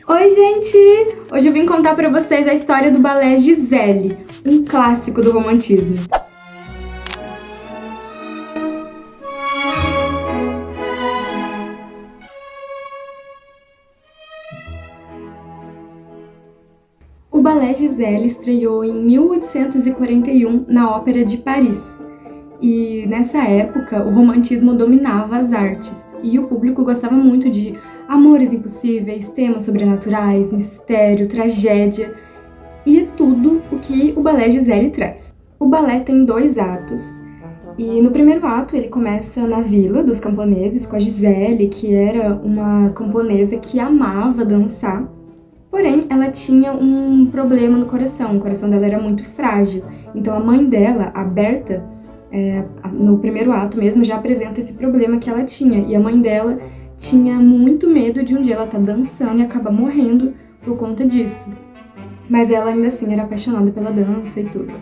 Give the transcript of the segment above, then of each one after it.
Oi, gente! Hoje eu vim contar pra vocês a história do balé Giselle, um clássico do romantismo. O balé Giselle estreou em 1841 na Ópera de Paris. E nessa época, o romantismo dominava as artes, e o público gostava muito de amores impossíveis, temas sobrenaturais, mistério, tragédia, e é tudo o que o balé Giselle traz. O balé tem 2 atos, e no primeiro ato ele começa na vila dos camponeses, com a Giselle, que era uma camponesa que amava dançar, porém ela tinha um problema no coração, o coração dela era muito frágil, então a mãe dela, a Berta, no primeiro ato mesmo, já apresenta esse problema que ela tinha, e a mãe dela tinha muito medo de um dia ela estar dançando e acabar morrendo por conta disso. Mas ela ainda assim era apaixonada pela dança e tudo.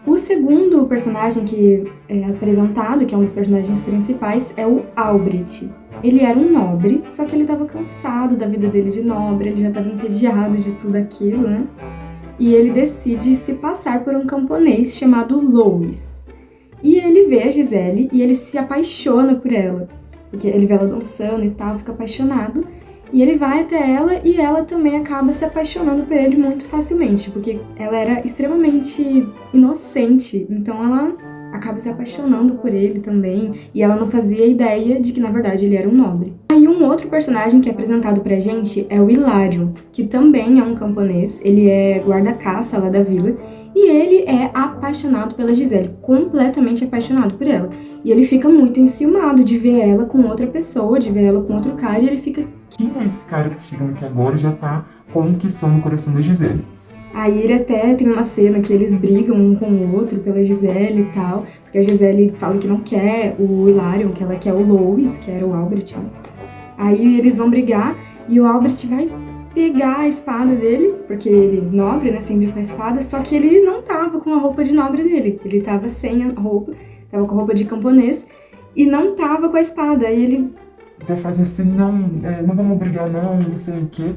O segundo personagem que é apresentado, que é um dos personagens principais, é o Albrecht. Ele era um nobre, só que ele estava cansado da vida dele de nobre, ele já estava entediado de tudo aquilo, né? E ele decide se passar por um camponês chamado Louis. E ele vê a Giselle e ele se apaixona por ela, porque ele vê ela dançando e tal, fica apaixonado. E ele vai até ela e ela também acaba se apaixonando por ele muito facilmente, porque ela era extremamente inocente, então ela acaba se apaixonando por ele também, e ela não fazia ideia de que na verdade ele era um nobre. Aí um outro personagem que é apresentado pra gente é o Hilário, que também é um camponês, ele é guarda-caça lá da vila, e ele é apaixonado pela Giselle, completamente apaixonado por ela. E ele fica muito enciumado de ver ela com outra pessoa, de ver ela com outro cara, e ele fica... Quem é esse cara que tá chegando aqui agora e já tá conquistando o coração da Giselle? Aí ele até tem uma cena que eles brigam um com o outro pela Giselle e tal, porque a Giselle fala que não quer o Hilarion, que ela quer o Louis, que era o Albrecht, né? Aí eles vão brigar e o Albrecht vai pegar a espada dele, porque ele nobre, né, sempre com a espada, só que ele não tava com a roupa de nobre dele, ele tava sem a roupa, tava com a roupa de camponês e não tava com a espada, aí ele... Até faz assim, não vamos brigar não sei o quê.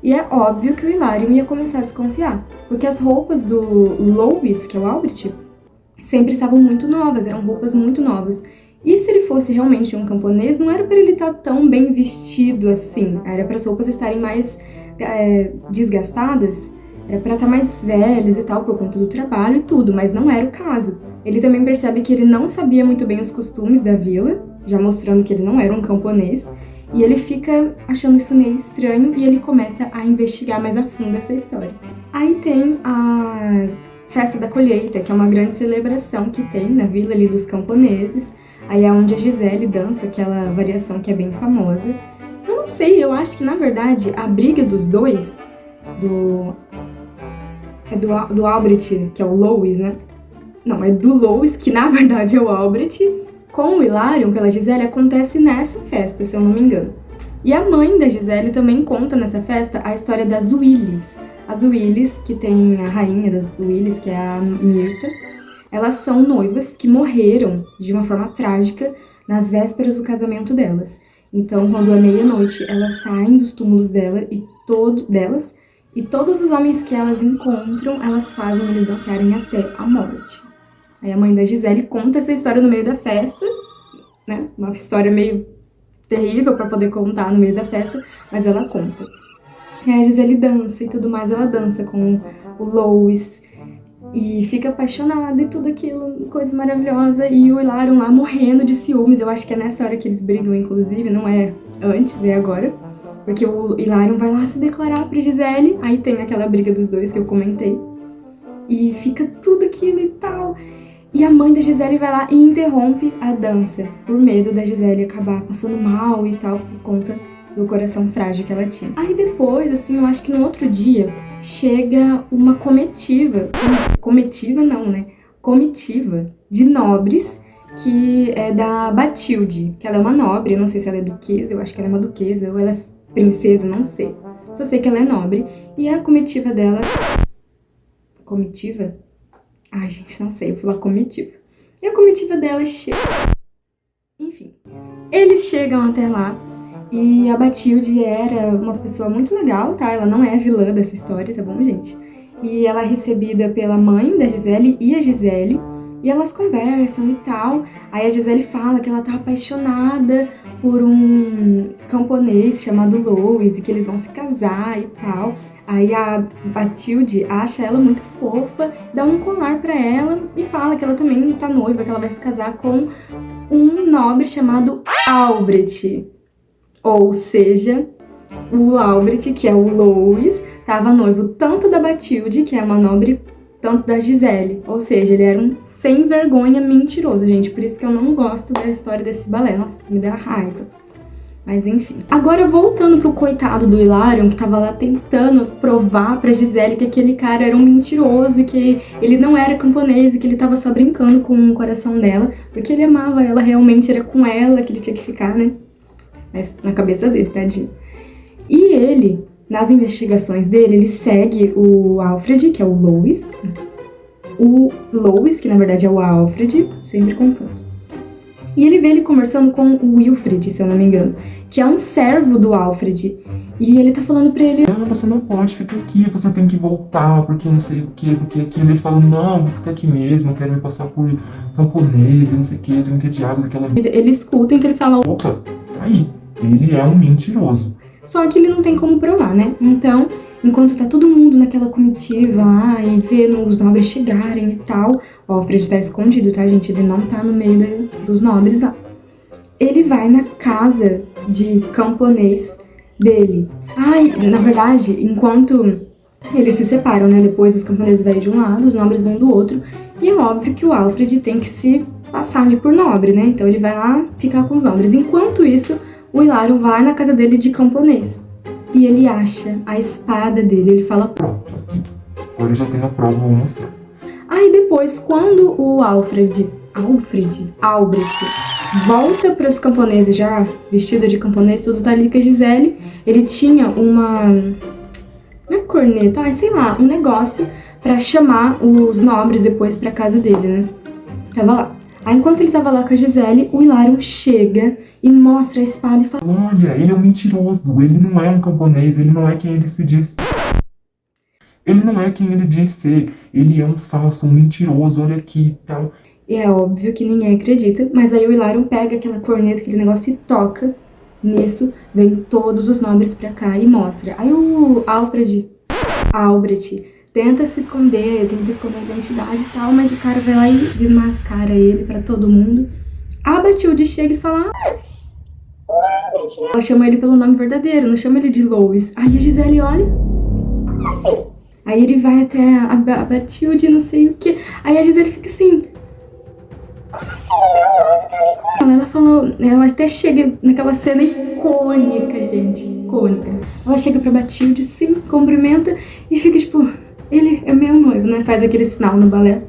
E é óbvio que o Hilarion ia começar a desconfiar, porque as roupas do Louis, que é o Albrecht, sempre estavam muito novas, eram roupas muito novas. E se ele fosse realmente um camponês, não era para ele estar tão bem vestido assim, era para as roupas estarem mais desgastadas, era para estar mais velhas e tal, por conta do trabalho e tudo, mas não era o caso. Ele também percebe que ele não sabia muito bem os costumes da vila, já mostrando que ele não era um camponês, e ele fica achando isso meio estranho e ele começa a investigar mais a fundo essa história. Aí tem a Festa da Colheita, que é uma grande celebração que tem na vila ali dos camponeses. Aí é onde a Giselle dança aquela variação que é bem famosa. Eu não sei, eu acho que na verdade a briga dos dois, do Albrecht, que é o Louis, né? Não, é do Louis, que na verdade é o Albrecht, com o Hilarion pela Giselle acontece nessa festa, se eu não me engano. E a mãe da Giselle também conta nessa festa a história das Willis. As Willis, que tem a rainha das Willis, que é a Mirta, elas são noivas que morreram de uma forma trágica nas vésperas do casamento delas. Então, quando é meia-noite, elas saem dos túmulos delas e todos os homens que elas encontram, elas fazem eles dançarem até a morte. Aí a mãe da Giselle conta essa história no meio da festa, né? Uma história meio terrível para poder contar no meio da festa, mas ela conta. E a Giselle dança e tudo mais, ela dança com o Louis e fica apaixonada e tudo aquilo, coisa maravilhosa. E o Hilarion lá morrendo de ciúmes, eu acho que é nessa hora que eles brigam, inclusive, não é antes, é agora. Porque o Hilarion vai lá se declarar pra Giselle, aí tem aquela briga dos dois que eu comentei. E fica tudo aquilo e tal. E a mãe da Giselle vai lá e interrompe a dança, por medo da Giselle acabar passando mal e tal, por conta do coração frágil que ela tinha. Aí depois, assim, eu acho que no outro dia, chega uma comitiva de nobres, que é da Batilde, que ela é uma nobre, eu não sei se ela é duquesa, eu acho que ela é uma duquesa, ou ela é princesa, não sei. Só sei que ela é nobre, e a comitiva dela... Comitiva? Ai, gente, não sei, eu vou falar comitiva. E a comitiva dela chega... Enfim, eles chegam até lá E a Batilde era uma pessoa muito legal, tá? Ela não é vilã dessa história, tá bom, gente? E ela é recebida pela mãe da Gisele e a Gisele, e elas conversam e tal. Aí a Gisele fala que ela tá apaixonada por um camponês chamado Louis e que eles vão se casar e tal. Aí a Batilde acha ela muito fofa, dá um colar pra ela e fala que ela também tá noiva, que ela vai se casar com um nobre chamado Albrecht. Ou seja, o Albrecht, que é o Louis, estava noivo tanto da Batilde, que é uma nobre, tanto da Gisele. Ou seja, ele era um sem vergonha mentiroso, gente. Por isso que eu não gosto da história desse balé. Nossa, isso me dá raiva. Mas enfim. Agora, voltando pro coitado do Hilarion, que tava lá tentando provar pra Gisele que aquele cara era um mentiroso, e que ele não era camponês, e que ele tava só brincando com o coração dela, porque ele amava ela, realmente era com ela que ele tinha que ficar, né? Mas na cabeça dele, tadinho. E ele, nas investigações dele, ele segue o Alfred, que é o Louis. O Louis, que na verdade é o Alfred, sempre confundo. E ele vê ele conversando com o Wilfred, se eu não me engano, que é um servo do Alfred. E ele tá falando pra ele: "Ah, você não pode ficar aqui, você tem que voltar, porque não sei o que, porque aquilo." Ele fala: "Não, vou ficar aqui mesmo, eu quero me passar por camponês, não sei o que, tô entediado daquela..." Ele escuta, então ele fala: "Opa, aí, ele é um mentiroso." Só que ele não tem como provar, né? Então, enquanto tá todo mundo naquela comitiva lá e vendo os nobres chegarem e tal, o Alfred tá escondido, tá, gente? Ele não tá no meio dos nobres lá. Ele vai na casa de camponês dele. Ai, na verdade, enquanto eles se separam, né? Depois os camponeses vão de um lado, os nobres vão do outro. E é óbvio que o Alfred tem que se passar ali por nobre, né? Então ele vai lá ficar com os nobres. Enquanto isso, o Hilarion vai na casa dele de camponês. E ele acha a espada dele. Ele fala: "Pronto, aqui. Agora eu já tenho a prova, vou mostrar." Aí depois, quando o Albrecht, volta para os camponeses já vestido de camponês, tudo tá ali com a Gisele, ele tinha uma corneta, sei lá, um negócio para chamar os nobres depois pra casa dele, né? Tava lá. Aí enquanto ele tava lá com a Gisele, o Hilarion chega e mostra a espada e fala: "Olha, ele é um mentiroso, ele não é um camponês, ele não é quem ele se diz. Ele não é quem ele diz ser, ele é um falso, um mentiroso, olha aqui e tal." E é óbvio que ninguém acredita, mas aí o Hilarion pega aquela corneta, aquele negócio e toca. Nisso, vem todos os nobres pra cá e mostra. Aí o Albrecht, tenta se esconder, tenta esconder a identidade e tal, mas o cara vai lá e desmascara ele pra todo mundo. A Batilde chega e fala: o Albrecht, né? Ela chama ele pelo nome verdadeiro, não chama ele de Louis. Aí a Gisele olha: como assim? Aí ele vai até a Batilde, não sei o que. Aí a Gisele fica assim: como assim? Meu noivo tá ali com ela. Ela falou, ela até chega naquela cena icônica, gente, icônica. Ela chega pra Batilde, sim, cumprimenta e fica tipo: ele é meu noivo, né? Faz aquele sinal no balé.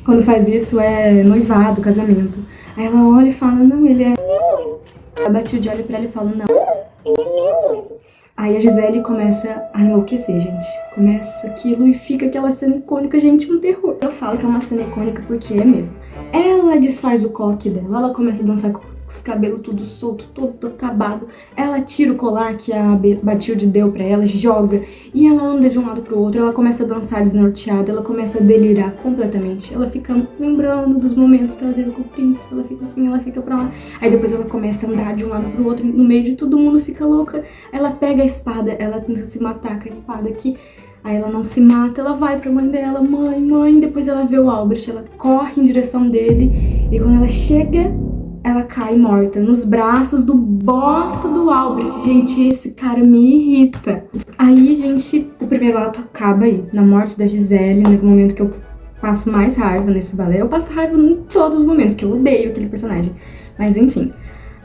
Quando faz isso é noivado, casamento. Aí ela olha e fala: não, ele é meu noivo. A Batilde olha pra ela e fala: não, ele é meu noivo. Aí a Gisele começa a enlouquecer, gente. Começa aquilo e fica aquela cena icônica, gente, um terror. Eu falo que é uma cena icônica porque é mesmo. Ela desfaz o coque dela, ela começa a dançar com os cabelos tudo solto, todo acabado. Ela tira o colar que a Batilde deu pra ela, joga, e ela anda de um lado pro outro. Ela começa a dançar desnorteada, ela começa a delirar completamente. Ela fica lembrando dos momentos que ela teve com o príncipe, ela fica assim, ela fica pra lá. Aí depois ela começa a andar de um lado pro outro, no meio de todo mundo, fica louca. Ela pega a espada, ela tenta se matar com a espada aqui. Aí ela não se mata, ela vai pra mãe dela: mãe, mãe. Depois ela vê o Albrecht, ela corre em direção dele. E quando ela chega, ela cai morta nos braços do bosta do Albrecht. Gente, esse cara me irrita. Aí, gente, o primeiro ato acaba aí, na morte da Gisele, no momento que eu passo mais raiva nesse balé. Eu passo raiva em todos os momentos, que eu odeio aquele personagem. Mas enfim.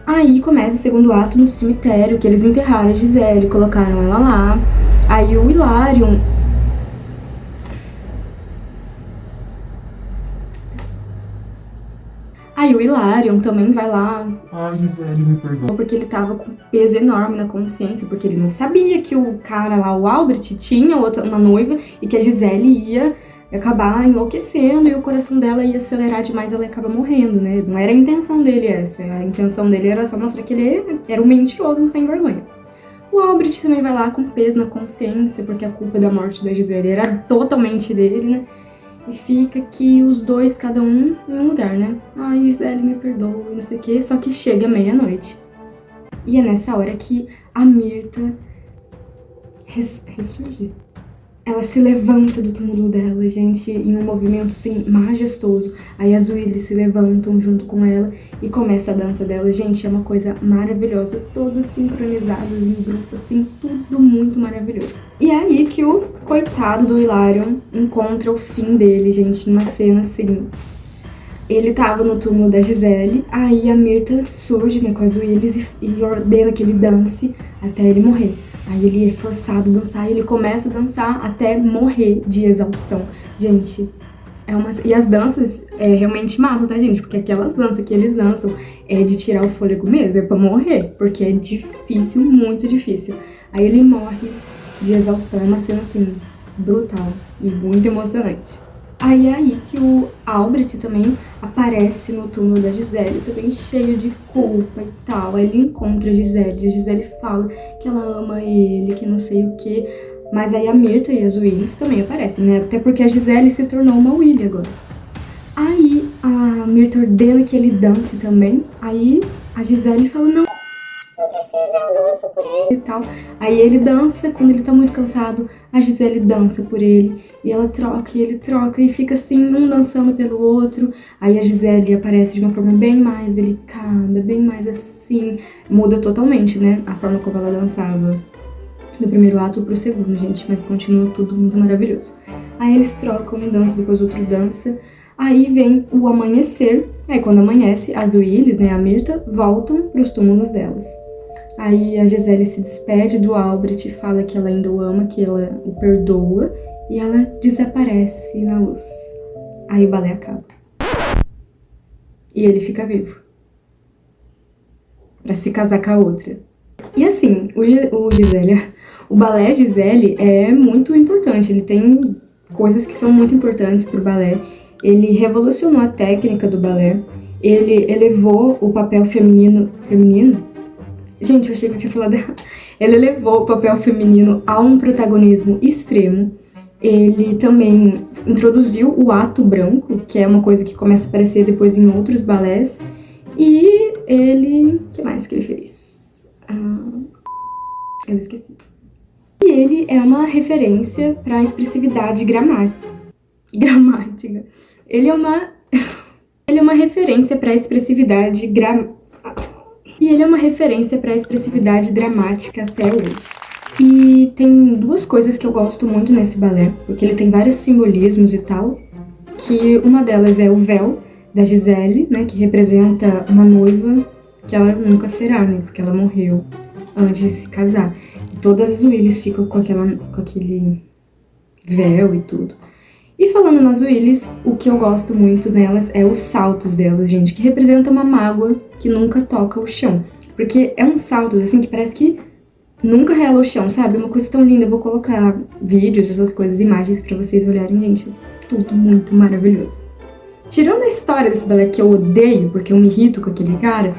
Aí começa o segundo ato no cemitério, que eles enterraram a Gisele, colocaram ela lá. Aí o Hilarion... Aí o Hilarion também vai lá... Ai, Gisele, me perdoa. Porque ele tava com um peso enorme na consciência, porque ele não sabia que o cara lá, o Albrecht, tinha uma noiva e que a Gisele ia acabar enlouquecendo e o coração dela ia acelerar demais, ela ia acabar morrendo, né? Não era a intenção dele essa, a intenção dele era só mostrar que ele era um mentiroso sem vergonha. O Albrecht também vai lá com peso na consciência, porque a culpa da morte da Gisele era totalmente dele, né? E fica aqui os dois, cada um em um lugar, né? Ai, Gisele, me perdoa, não sei o quê. Só que chega meia-noite. E é nessa hora que a Mirtha ressurge. Ela se levanta do túmulo dela, gente, em um movimento, assim, majestoso. Aí as Willis se levantam junto com ela e começa a dança dela. Gente, é uma coisa maravilhosa, todas sincronizadas em grupo, assim, tudo muito maravilhoso. E é aí que o coitado do Hilarion encontra o fim dele, gente, em uma cena, assim... Ele tava no túmulo da Gisele, aí a Mirtha surge, né, com as Willis e ordena que ele dance até ele morrer. Aí ele é forçado a dançar e ele começa a dançar até morrer de exaustão. Gente, e as danças realmente matam, tá, gente? Porque aquelas danças que eles dançam é de tirar o fôlego mesmo, é pra morrer, porque é difícil, muito difícil. Aí ele morre de exaustão, é uma cena, assim, brutal e muito emocionante. Aí é aí que o Albrecht também aparece no túmulo da Gisele, também cheio de culpa e tal. Aí ele encontra a Gisele fala que ela ama ele, que não sei o que. Mas aí a Mirtha e as Willis também aparecem, né? Até porque a Gisele se tornou uma Willy agora. Aí a Mirtha ordena que ele dance também. Aí a Gisele fala, não precisa, eu danço por ele e tal. Aí ele dança, quando ele tá muito cansado, a Gisele dança por ele. E ela troca, e ele troca, e fica assim, um dançando pelo outro. Aí a Gisele aparece de uma forma bem mais delicada, bem mais assim. Muda totalmente, né, a forma como ela dançava do primeiro ato pro segundo, gente. Mas continua tudo muito maravilhoso. Aí eles trocam, um dança, depois outro dança. Aí vem o amanhecer. Aí quando amanhece, as Willis, né, a Mirtha, voltam pros túmulos delas. Aí a Gisele se despede do Albrecht e fala que ela ainda o ama, que ela o perdoa. E ela desaparece na luz. Aí o balé acaba. E ele fica vivo. Pra se casar com a outra. E assim, o balé Gisele é muito importante. Ele tem coisas que são muito importantes pro balé. Ele revolucionou a técnica do balé. Ele elevou o papel feminino... Gente, eu achei que eu tinha falado errado. Ele elevou o papel feminino a um protagonismo extremo. Ele também introduziu o ato branco, que é uma coisa que começa a aparecer depois em outros balés. E ele... O que mais que ele fez? Eu esqueci. E ele é uma referência para a expressividade gramática. Ele é uma referência para a expressividade E ele é uma referência para a expressividade dramática até hoje. E tem duas coisas que eu gosto muito nesse balé, porque ele tem vários simbolismos e tal, que uma delas é o véu da Gisele, né, que representa uma noiva que ela nunca será, né, porque ela morreu antes de se casar. E todas as Willis ficam com aquele véu e tudo. E falando nas Willis, o que eu gosto muito nelas é os saltos delas, gente, que representa uma mágoa que nunca toca o chão. Porque é um salto, assim, que parece que nunca rela o chão, sabe? Uma coisa tão linda. Eu vou colocar vídeos, essas coisas, imagens pra vocês olharem, gente. Tudo muito maravilhoso. Tirando a história desse balé que eu odeio, porque eu me irrito com aquele cara,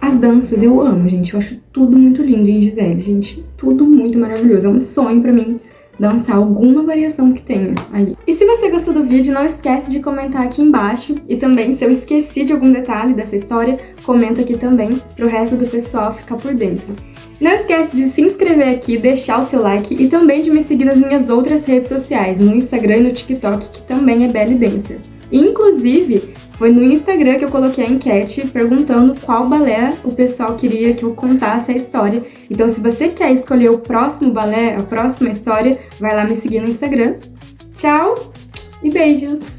as danças eu amo, gente. Eu acho tudo muito lindo em Gisele, gente. Tudo muito maravilhoso. É um sonho pra mim dançar alguma variação que tenha aí. E se você gostou do vídeo, não esquece de comentar aqui embaixo. E também, se eu esqueci de algum detalhe dessa história, comenta aqui também, pro resto do pessoal ficar por dentro. Não esquece de se inscrever aqui, deixar o seu like e também de me seguir nas minhas outras redes sociais, no Instagram e no TikTok, que também é Belly Dancer. Inclusive, foi no Instagram que eu coloquei a enquete perguntando qual balé o pessoal queria que eu contasse a história. Então, se você quer escolher o próximo balé, a próxima história, vai lá me seguir no Instagram. Tchau e beijos!